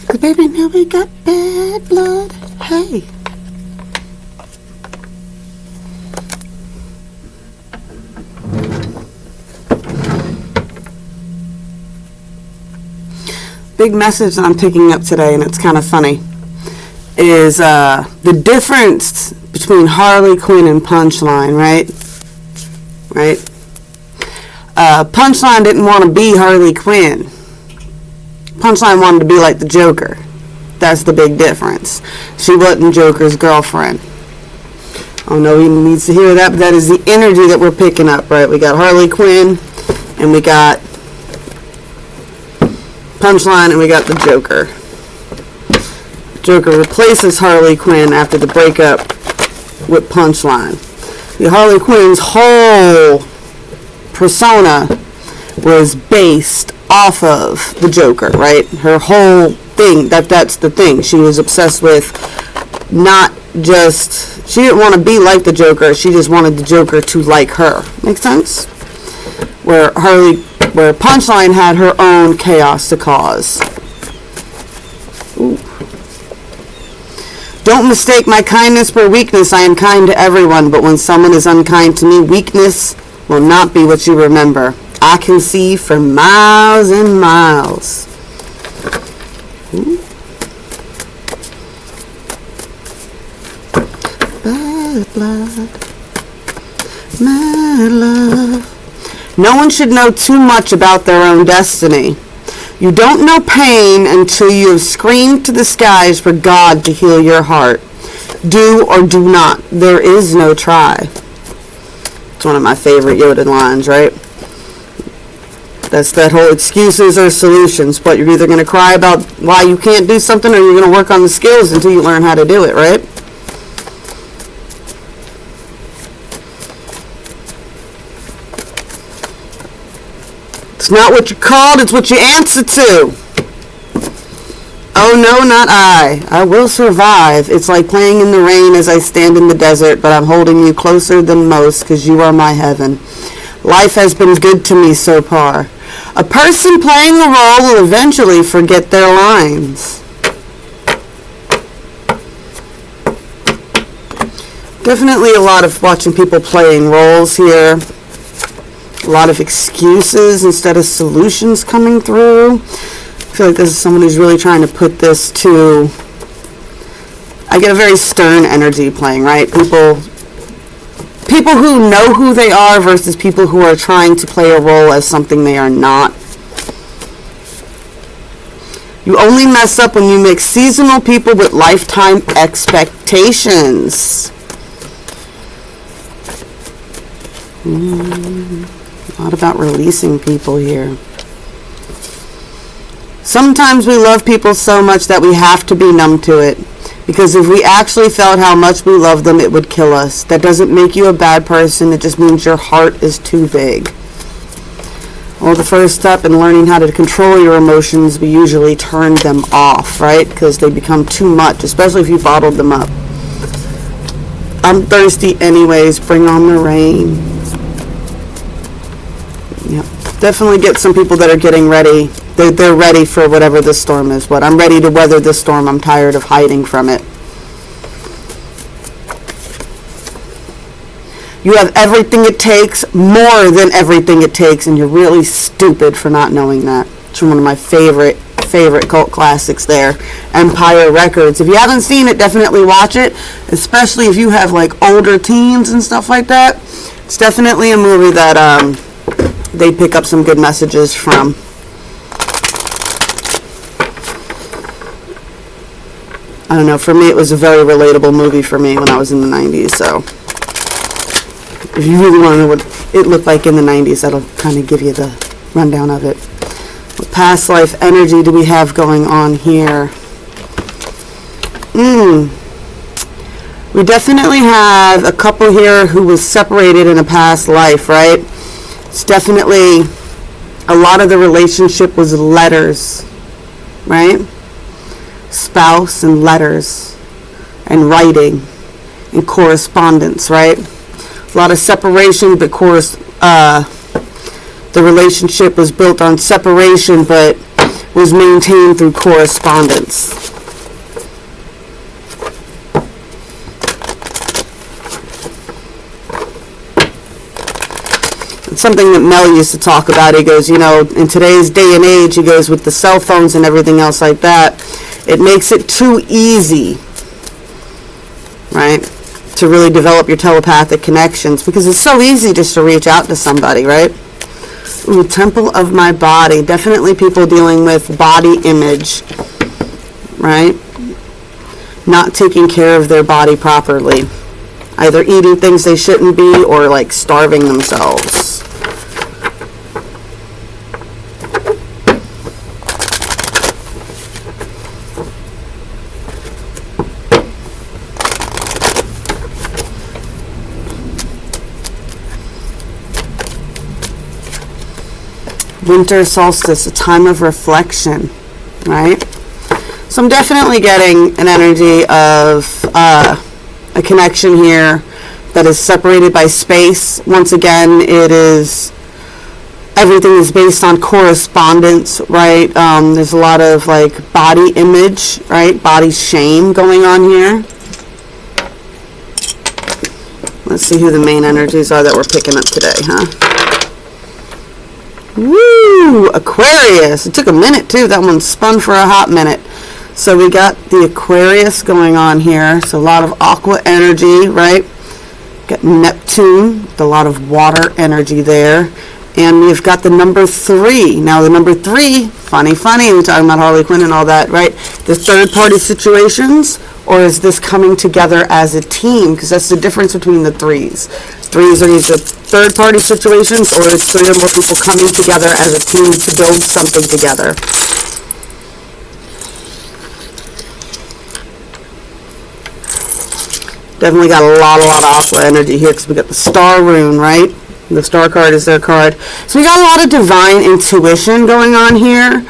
'Cause baby, now we got bad blood. Hey. Big message that I'm picking up today, and it's kind of funny, is the difference between Harley Quinn and Punchline, right? Punchline didn't want to be Harley Quinn. Punchline wanted to be like the Joker. That's the big difference. She wasn't Joker's girlfriend. Oh no, he needs to hear that, but that is the energy that we're picking up, right? We got Harley Quinn, and we got Punchline, and we got the Joker. Joker replaces Harley Quinn after the breakup with Punchline. The Harley Quinn's whole persona was based off of the Joker, right? Her whole thing, that's the thing. She was obsessed with not just, she didn't want to be like the Joker, she just wanted the Joker to like her. Make sense? Where Punchline had her own chaos to cause. Ooh. Don't mistake my kindness for weakness. I am kind to everyone, but when someone is unkind to me, weakness will not be what you remember. I can see for miles and miles. Ooh. Bad blood, mad love. No one should know too much about their own destiny. You don't know pain until you have screamed to the skies for God to heal your heart. Do or do not. There is no try. It's one of my favorite Yoda lines, right? That's that whole excuses or solutions. But you're either going to cry about why you can't do something, or you're going to work on the skills until you learn how to do it, right? It's not what you're called, it's what you answer to. Oh no, not I. I will survive. It's like playing in the rain as I stand in the desert, but I'm holding you closer than most because you are my heaven. Life has been good to me so far. A person playing a role will eventually forget their lines. Definitely a lot of watching people playing roles here. A lot of excuses instead of solutions coming through. I feel like this is someone who's really trying to put this to... I get a very stern energy playing, right? People who know who they are versus people who are trying to play a role as something they are not. You only mess up when you mix seasonal people with lifetime expectations. A lot about releasing people here. Sometimes we love people so much that we have to be numb to it. Because if we actually felt how much we love them, it would kill us. That doesn't make you a bad person. It just means your heart is too big. Well, the first step in learning how to control your emotions, we usually turn them off, right? Because they become too much, especially if you bottled them up. I'm thirsty anyways. Bring on the rain. Yep. Definitely get some people that are getting ready. They're ready for whatever this storm is. But I'm ready to weather this storm. I'm tired of hiding from it. You have everything it takes, more than everything it takes, and you're really stupid for not knowing that. It's from one of my favorite cult classics there, Empire Records. If you haven't seen it, definitely watch it, especially if you have like older teens and stuff like that. It's definitely a movie that they pick up some good messages from. I don't know, for me it was a very relatable movie for me when I was in the 90s, so if you really want to know what it looked like in the 90s, that'll kind of give you the rundown of it. What past life energy do we have going on here? We definitely have a couple here who was separated in a past life, right? It's definitely, a lot of the relationship was letters, right? Spouse and letters and writing and correspondence, right? A lot of separation, but the relationship was built on separation, but was maintained through correspondence. It's something that Mel used to talk about. He goes, you know, in today's day and age, he goes, with the cell phones and everything else like that, it makes it too easy, right, to really develop your telepathic connections, because it's so easy just to reach out to somebody, right? Ooh, temple of my body. Definitely people dealing with body image, right? Not taking care of their body properly. Either eating things they shouldn't be or like starving themselves. Winter solstice, a time of reflection, right? So I'm definitely getting an energy of a connection here that is separated by space. Once again, everything is based on correspondence, right? There's a lot of like body image, right? Body shame going on here. Let's see who the main energies are that we're picking up today, huh? Woo! Aquarius. It took a minute too. That one spun for a hot minute. So we got the Aquarius going on here. So a lot of aqua energy, right? Got Neptune with a lot of water energy there. And we've got the number 3. Now the number 3, funny, we're talking about Harley Quinn and all that, right? The third party situations, or is this coming together as a team? Because that's the difference between the 3s. 3s are either third party situations, or it's 3 or more people coming together as a team to build something together. Definitely got a lot of aqua energy here, because we got the star rune, right? The star card is their card. So we got a lot of divine intuition going on here.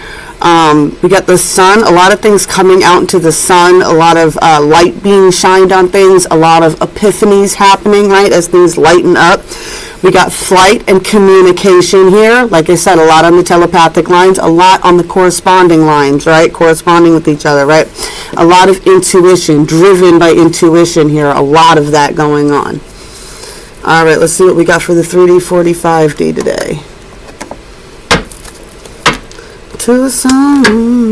We got the sun, a lot of things coming out into the sun, a lot of light being shined on things, a lot of epiphanies happening, right, as things lighten up. We got flight and communication here. Like I said, a lot on the telepathic lines, a lot on the corresponding lines, right, corresponding with each other, right? A lot of intuition, driven by intuition here, a lot of that going on. All right, let's see what we got for the 3D 45D today. To a song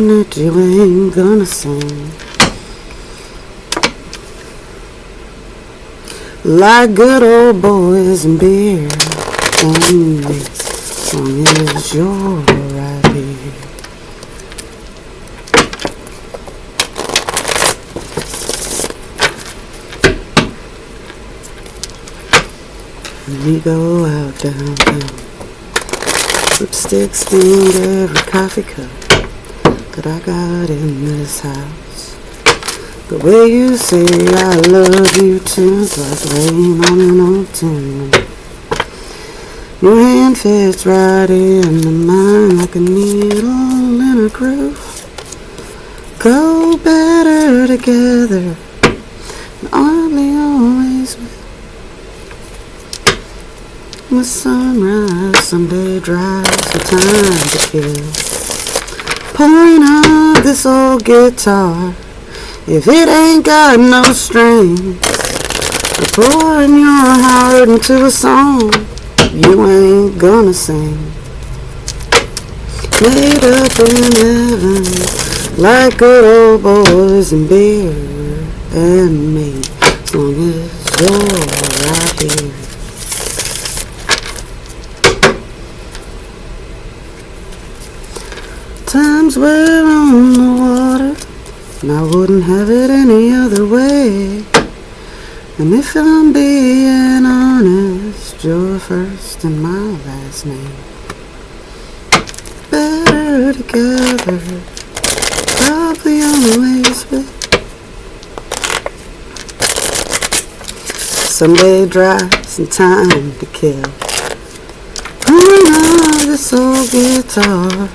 that you ain't gonna sing, like good old boys and beer, and me, as long as you're right here. We go out downtown, lipstick stained every coffee cup that I got in this house. The way you say I love you tunes like rain on an old tin. Your hand fits right into mine like a needle in a groove. Go better together, and aren't they always with? The sunrise someday drives the time to kill. Point up this old guitar, if it ain't got no strings. Pouring your heart into a song you ain't gonna sing. Made up in heaven like good old boys and beer and me, as long as you're right here. Times we're on the water, and I wouldn't have it any other way. And if I'm being honest, you're first and my last name. Better together, probably always with. Someday drives some time to kill. Point on this old guitar,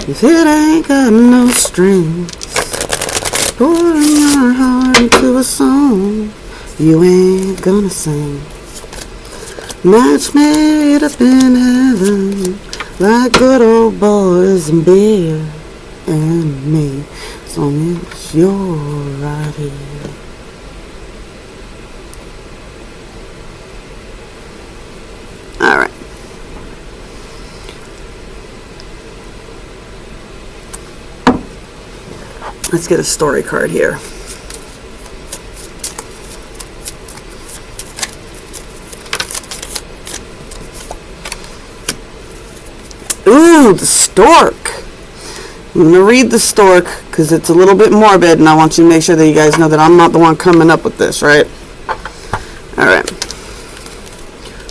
if it ain't got no strings. Pouring your heart into a song you ain't gonna sing. Match made up in heaven like good old boys and beer and me, as long as you're right here. All right. Let's get a story card here. Ooh, the stork. I'm going to read the stork because it's a little bit morbid, and I want you to make sure that you guys know that I'm not the one coming up with this, right? All right.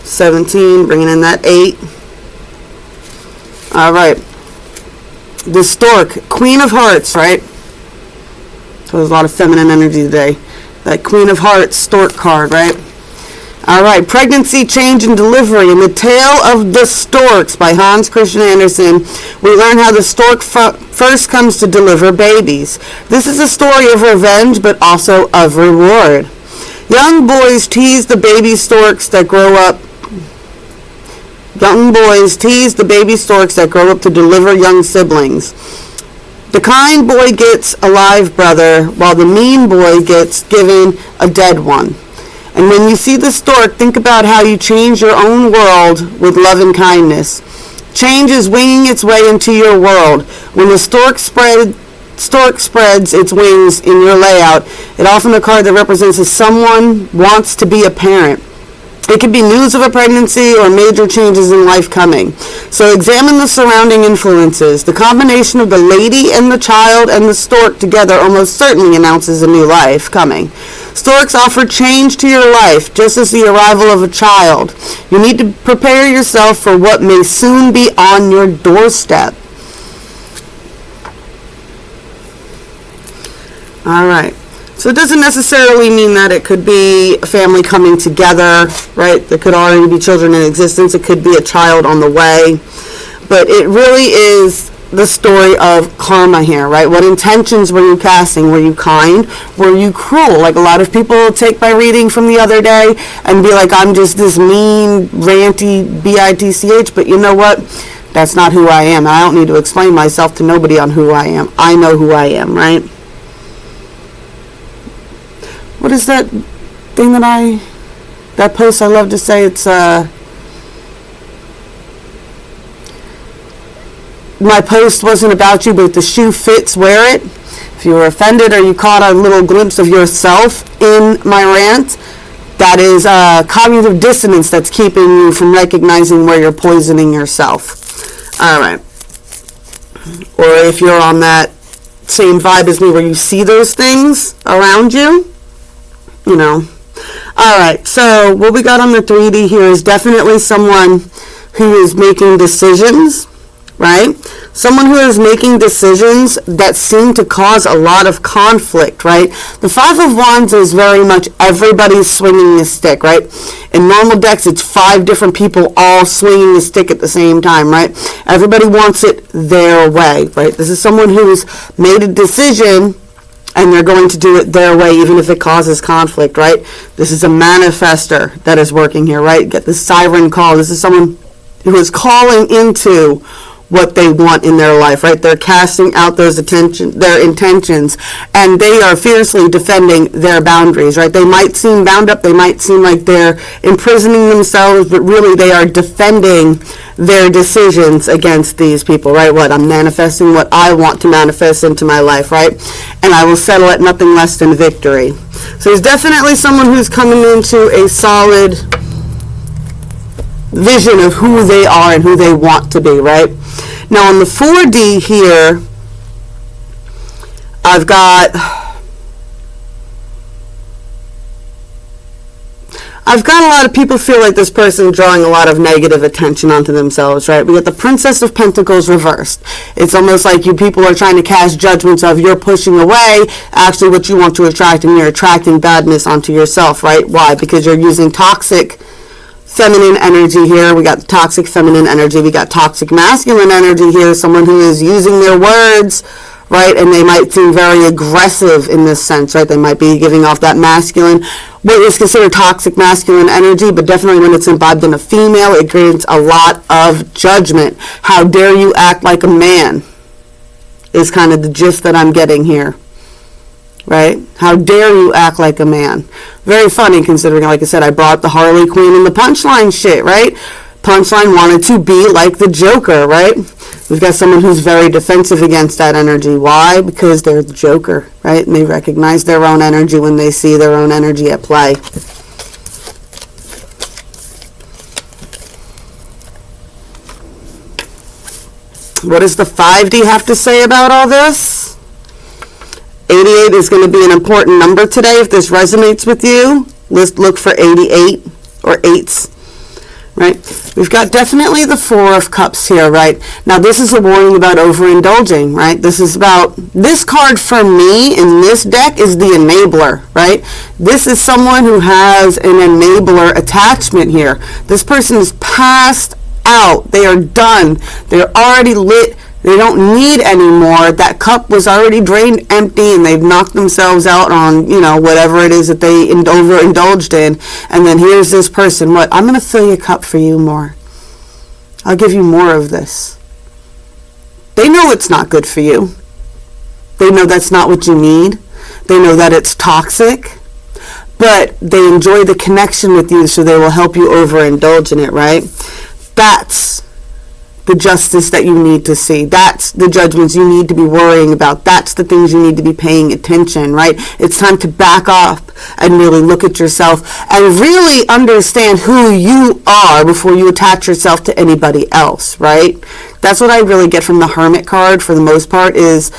17, bringing in that 8. All right. The stork, Queen of Hearts, right? So there's a lot of feminine energy today. That Queen of Hearts stork card, right? All right, Pregnancy, Change, and Delivery. In The Tale of the Storks by Hans Christian Andersen, we learn how the stork first comes to deliver babies. This is a story of revenge, but also of reward. Young boys tease the baby storks that grow up. Young boys tease the baby storks that grow up to deliver young siblings. The kind boy gets a live brother, while the mean boy gets given a dead one. And when you see the stork, think about how you change your own world with love and kindness. Change is winging its way into your world. When the stork spreads its wings in your layout, it often a card that represents that someone wants to be a parent. It could be news of a pregnancy or major changes in life coming. So examine the surrounding influences. The combination of the lady and the child and the stork together almost certainly announces a new life coming. Storks offer change to your life, just as the arrival of a child. You need to prepare yourself for what may soon be on your doorstep. All right. So it doesn't necessarily mean that it could be a family coming together, right? There could already be children in existence. It could be a child on the way. But it really is the story of karma here, right? What intentions were you casting? Were you kind? Were you cruel? Like a lot of people take my reading from the other day and be like, I'm just this mean, ranty, bitch. But you know what? That's not who I am. I don't need to explain myself to nobody on who I am. I know who I am, right? What is that thing that post I love to say? It's, my post wasn't about you, but if the shoe fits, wear it. If you were offended or you caught a little glimpse of yourself in my rant, that is cognitive dissonance that's keeping you from recognizing where you're poisoning yourself. All right. Or if you're on that same vibe as me where you see those things around you, you know. All right, so what we got on the 3D here is definitely someone who is making decisions, right? Someone who is making decisions that seem to cause a lot of conflict, right? The Five of Wands is very much everybody's swinging the stick, right? In normal decks, it's 5 different people all swinging the stick at the same time, right? Everybody wants it their way, right? This is someone who's made a decision and they're going to do it their way, even if it causes conflict, right? This is a manifester that is working here, right? Get the siren call. This is someone who is calling into what they want in their life, right? They're casting out their intentions, and they are fiercely defending their boundaries, right? They might seem bound up, they might seem like they're imprisoning themselves, but really they are defending their decisions against these people, right? What? I'm manifesting what I want to manifest into my life, right? And I will settle at nothing less than victory. So there's definitely someone who's coming into a solid vision of who they are and who they want to be, right? Now on the 4D here, I've got a lot of people feel like this person drawing a lot of negative attention onto themselves, right? We got the Princess of Pentacles reversed. It's almost like you people are trying to cast judgments of you're pushing away actually what you want to attract, and you're attracting badness onto yourself, right? Why? Because you're using toxic feminine energy here. We got toxic feminine energy. We got toxic masculine energy here. Someone who is using their words, right? And they might seem very aggressive in this sense, right? They might be giving off that masculine, what is considered toxic masculine energy, but definitely when it's imbibed in a female, it creates a lot of judgment. How dare you act like a man? is kind of the gist that I'm getting here. Right? How dare you act like a man? Very funny considering, like I said, I brought the Harley Quinn and the Punchline shit, right? Punchline wanted to be like the Joker, right? We've got someone who's very defensive against that energy. Why? Because they're the Joker, right? And they recognize their own energy when they see their own energy at play. What does the 5D have to say about all this? 88 is going to be an important number today. If this resonates with you, let's look for 88 or 8s. Right? We've got definitely the 4 of Cups here, right? Now this is a warning about overindulging, right? This is about, this card for me in this deck is the enabler, right? This is someone who has an enabler attachment here. This person is passed out. They are done. They're already lit. They don't need any more. That cup was already drained empty and they've knocked themselves out on, whatever it is that they overindulged in. And then here's this person. What? I'm going to fill your cup for you more. I'll give you more of this. They know it's not good for you. They know that's not what you need. They know that it's toxic. But they enjoy the connection with you, so they will help you overindulge in it, right? That's the justice that you need to see. That's the judgments you need to be worrying about. That's the things you need to be paying attention, right? It's time to back off and really look at yourself and really understand who you are before you attach yourself to anybody else, right? That's what I really get from the Hermit card for the most part is,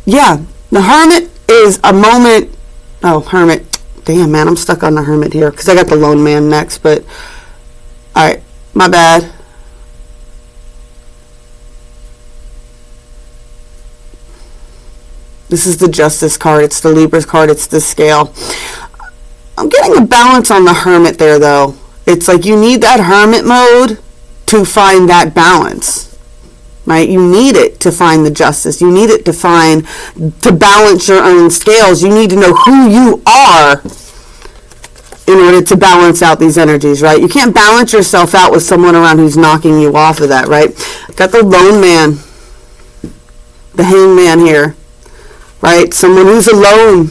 the Hermit is a moment. Oh, Hermit. Damn, man, I'm stuck on the Hermit here because I got the Lone Man next, but all right, my bad. This is the Justice card. It's the Libra's card. It's the Scale. I'm getting a balance on the Hermit there, though. It's like you need that Hermit mode to find that balance, right? You need it to find the justice. You need it to balance your own scales. You need to know who you are in order to balance out these energies, right? You can't balance yourself out with someone around who's knocking you off of that, right? Got the Lone Man, the Hangman here. Right? Someone who's alone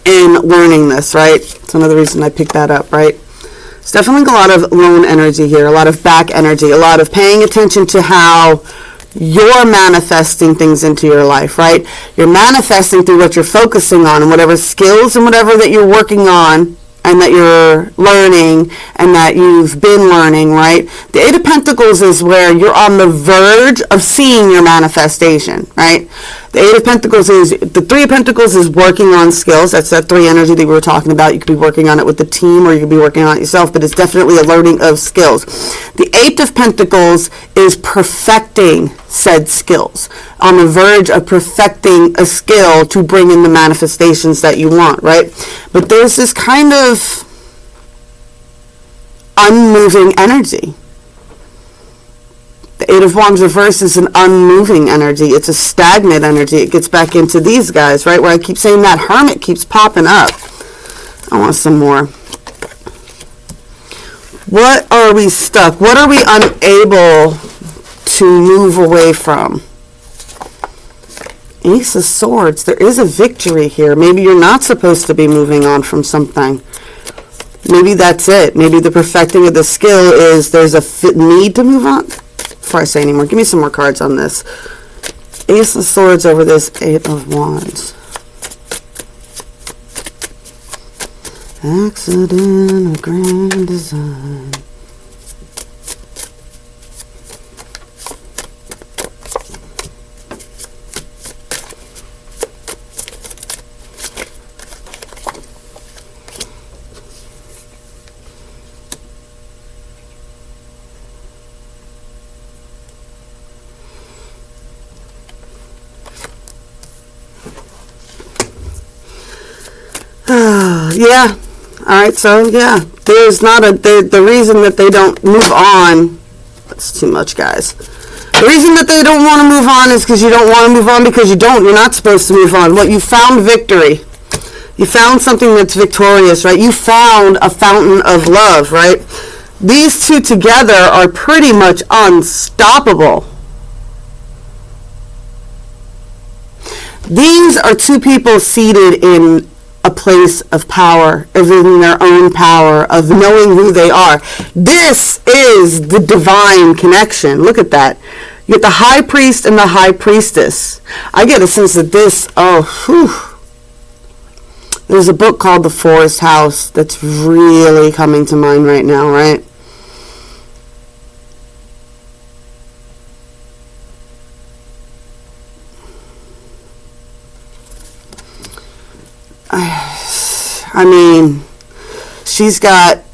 in learning this, right? It's another reason I picked that up, right? It's definitely a lot of lone energy here, a lot of back energy, a lot of paying attention to how you're manifesting things into your life, right? You're manifesting through what you're focusing on and whatever skills and whatever that you're working on and that you're learning and that you've been learning, right? The 8 of Pentacles is where you're on the verge of seeing your manifestation, right? The 8 of Pentacles is, the 3 of Pentacles is working on skills. That's that 3 energy that we were talking about. You could be working on it with the team or you could be working on it yourself, but it's definitely a learning of skills. The 8 of Pentacles is perfecting said skills, on the verge of perfecting a skill to bring in the manifestations that you want, right? But there's this kind of unmoving energy. The 8 of Wands reverse is an unmoving energy. It's a stagnant energy. It gets back into these guys, right? Where I keep saying that Hermit keeps popping up. I want some more. What are we stuck? What are we unable to move away from? Ace of Swords. There is a victory here. Maybe you're not supposed to be moving on from something. Maybe that's it. Maybe the perfecting of the skill is there's a need to move on. Before I say any more, give me some more cards on this. Ace of Swords over this 8 of Wands. Accident of grand design. Yeah. All right. So yeah, there's not the reason that they don't move on. That's too much, guys. The reason that they don't want to move on is because you don't want to move on because you don't. You're not supposed to move on. What you found victory. You found something that's victorious, right? You found a fountain of love, right? These two together are pretty much unstoppable. These are two people seated in a place of power, of in their own power, of knowing who they are. This is the divine connection. Look at that. You get the high priest and the high priestess. I get a sense that this, there's a book called The Forest House that's really coming to mind right now, right? I mean, she's got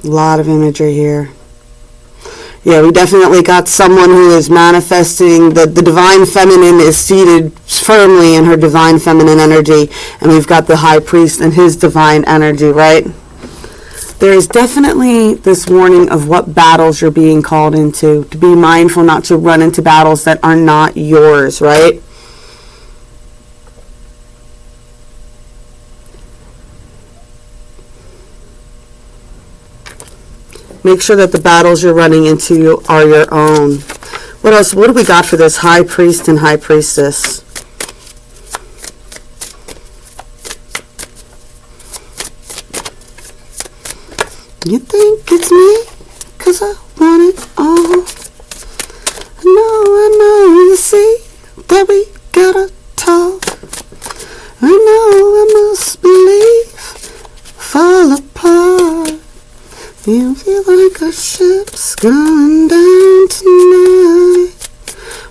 a lot of imagery here. Yeah, we definitely got someone who is manifesting the divine feminine is seated firmly in her divine feminine energy, and we've got the high priest and his divine energy, right? There is definitely this warning of what battles you're being called into, to be mindful not to run into battles that are not yours, right? Make sure that the battles you're running into are your own. What else? What do we got for this high priest and high priestess? You think it's me? 'Cause I want it all. I know, you see that we gotta talk. I know I must believe, fall apart. You feel like a ship's going down tonight,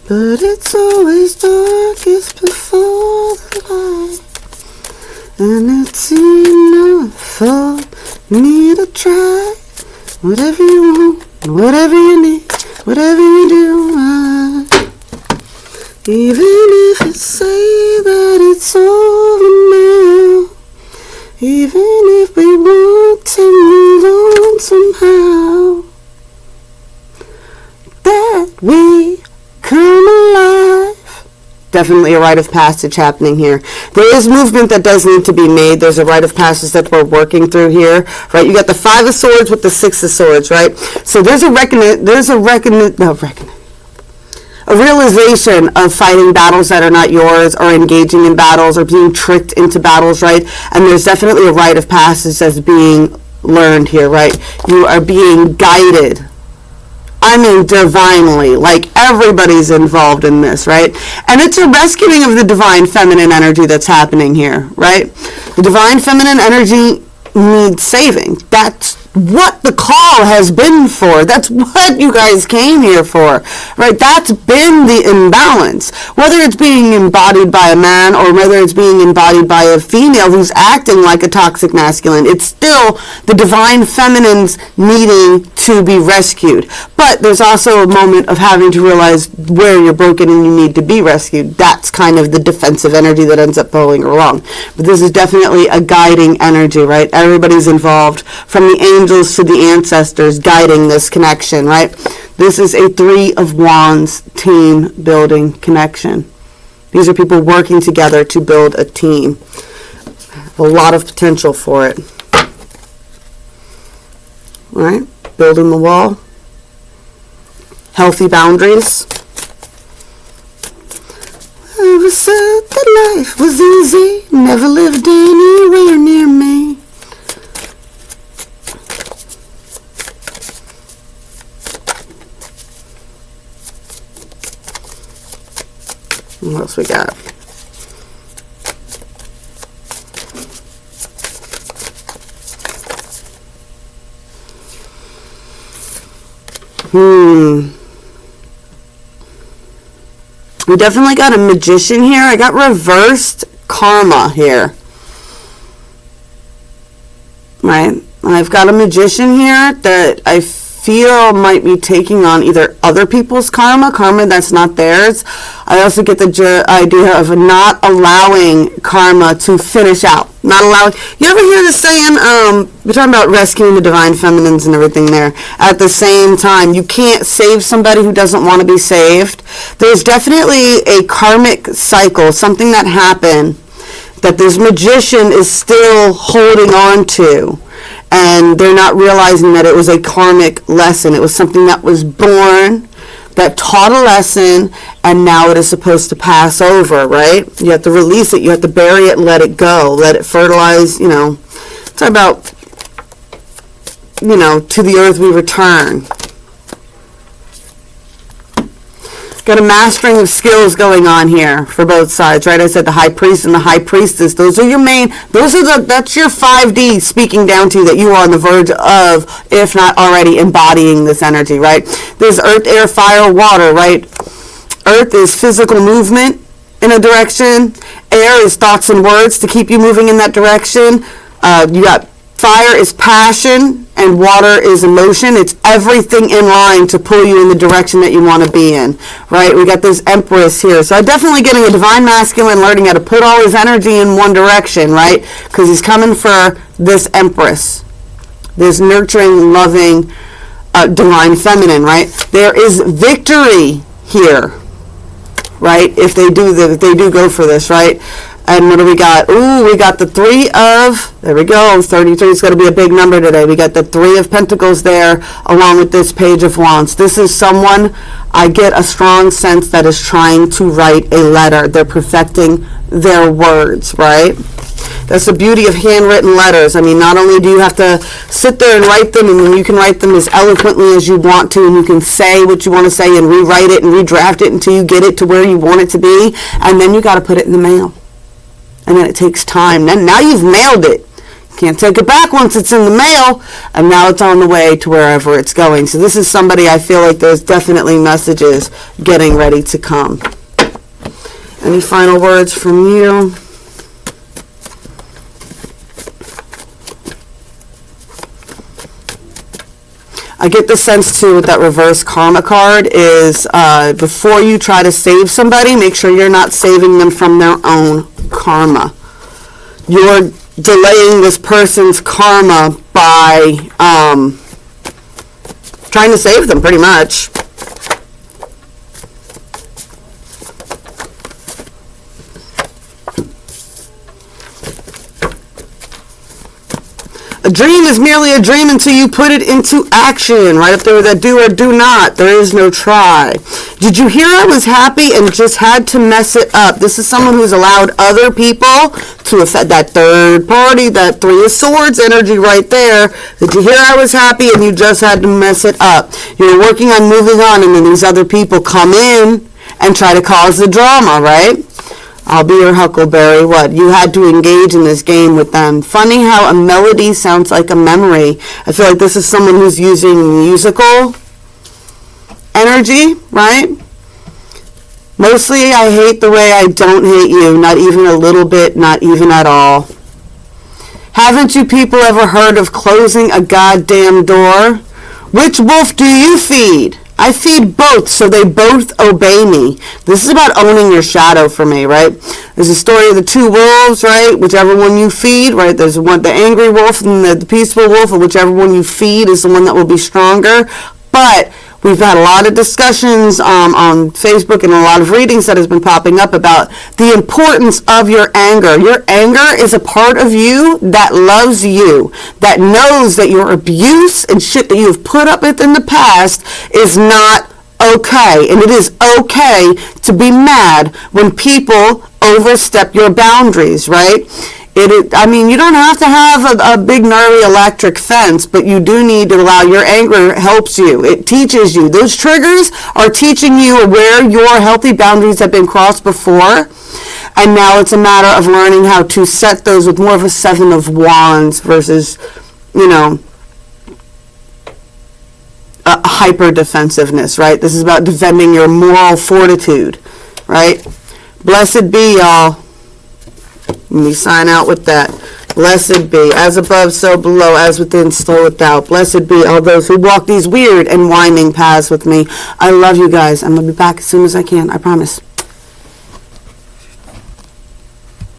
but it's always darkest before the light. And it's enough for me to try. Whatever you want, whatever you need, whatever you do, even if you say that it's over now, even if we want to move on somehow, that we come alive. Definitely a rite of passage happening here. There is movement that does need to be made. There's a rite of passage that we're working through here, right? You got the 5 of Swords with the 6 of Swords, right? So there's a realization of fighting battles that are not yours, or engaging in battles, or being tricked into battles, right? And there's definitely a rite of passage that's being learned here, right? You are being guided. I mean, divinely, like everybody's involved in this, right? And it's a rescuing of the divine feminine energy that's happening here, right? The divine feminine energy needs saving. That's what the call has been for. That's what you guys came here for, right? That's been the imbalance. Whether it's being embodied by a man or whether it's being embodied by a female who's acting like a toxic masculine, it's still the divine feminines needing to be rescued. But there's also a moment of having to realize where you're broken and you need to be rescued. That's kind of the defensive energy that ends up pulling along. But this is definitely a guiding energy, right? Everybody's involved, from the angels to the ancestors, guiding this connection, right? This is a 3 of Wands team building connection. These are people working together to build a team. A lot of potential for it. All right? Building the wall. Healthy boundaries. Never said that life was easy. Never lived anywhere near me. What else we got? We definitely got a magician here. I got reversed karma here. Right? I've got a magician here that I feel might be taking on either other people's karma that's not theirs. I also get the idea of not allowing karma to finish out. Not allowing. You ever hear the saying, we're talking about rescuing the divine feminines and everything there. At the same time, you can't save somebody who doesn't want to be saved. There's definitely a karmic cycle, something that happened that this magician is still holding on to. And they're not realizing that it was a karmic lesson. It was something that was born, that taught a lesson, and now it is supposed to pass over, right? You have to release it. You have to bury it and let it go. Let it fertilize, Talk about, to the earth we return. Got a mastering of skills going on here for both sides, right? I said the high priest and the high priestess. That's your 5D speaking down to you, that you are on the verge of, if not already embodying this energy, right? There's earth, air, fire, water, right? Earth is physical movement in a direction. Air is thoughts and words to keep you moving in that direction. You got fire is passion, and water is emotion. It's everything in line to pull you in the direction that you want to be in, right? We got this Empress here. So I'm definitely getting a divine masculine learning how to put all his energy in one direction, right? Because he's coming for this Empress, this nurturing, loving, divine feminine, right? There is victory here, right? If they do go for this, right? And what do we got? Ooh, we got the 3 of, there we go, 33 is going to be a big number today. We got the 3 of Pentacles there, along with this Page of Wands. This is someone, I get a strong sense, that is trying to write a letter. They're perfecting their words, right? That's the beauty of handwritten letters. I mean, not only do you have to sit there and write them, and you can write them as eloquently as you want to, and you can say what you want to say and rewrite it and redraft it until you get it to where you want it to be, and then you got to put it in the mail. And then it takes time. Then now you've mailed it. You can't take it back once it's in the mail, and now it's on the way to wherever it's going. So this is somebody, I feel like there's definitely messages getting ready to come. Any final words from you? I get the sense too with that reverse karma card is before you try to save somebody, make sure you're not saving them from their own karma. You're delaying this person's karma by trying to save them, pretty much. A dream is merely a dream until you put it into action. Right up there with that do or do not. There is no try. Did you hear I was happy and just had to mess it up? This is someone who's allowed other people to affect that third party, that 3 of Swords energy right there. Did you hear I was happy and you just had to mess it up? You're working on moving on, and then these other people come in and try to cause the drama, right? I'll be your huckleberry. What? You had to engage in this game with them. Funny how a melody sounds like a memory. I feel like this is someone who's using musical energy, right? Mostly, I hate the way I don't hate you. Not even a little bit, not even at all. Haven't you people ever heard of closing a goddamn door? Which wolf do you feed? I feed both, so they both obey me. This is about owning your shadow for me, right? There's a story of the 2 wolves, right? Whichever one you feed, right? There's one, the angry wolf and the peaceful wolf, and whichever one you feed is the one that will be stronger. But we've had a lot of discussions on Facebook and a lot of readings that has been popping up about the importance of your anger. Your anger is a part of you that loves you, that knows that your abuse and shit that you've put up with in the past is not okay. And it is okay to be mad when people overstep your boundaries, right? I mean, you don't have to have a big gnarly electric fence, but you do need to allow your anger helps you. It teaches you. Those triggers are teaching you where your healthy boundaries have been crossed before. And now it's a matter of learning how to set those with more of a 7 of Wands versus, a hyper defensiveness, right? This is about defending your moral fortitude, right? Blessed be, y'all. Let me sign out with that. Blessed be, as above, so below, as within, so without. Blessed be all those who walk these weird and winding paths with me. I love you guys. I'm going to be back as soon as I can. I promise.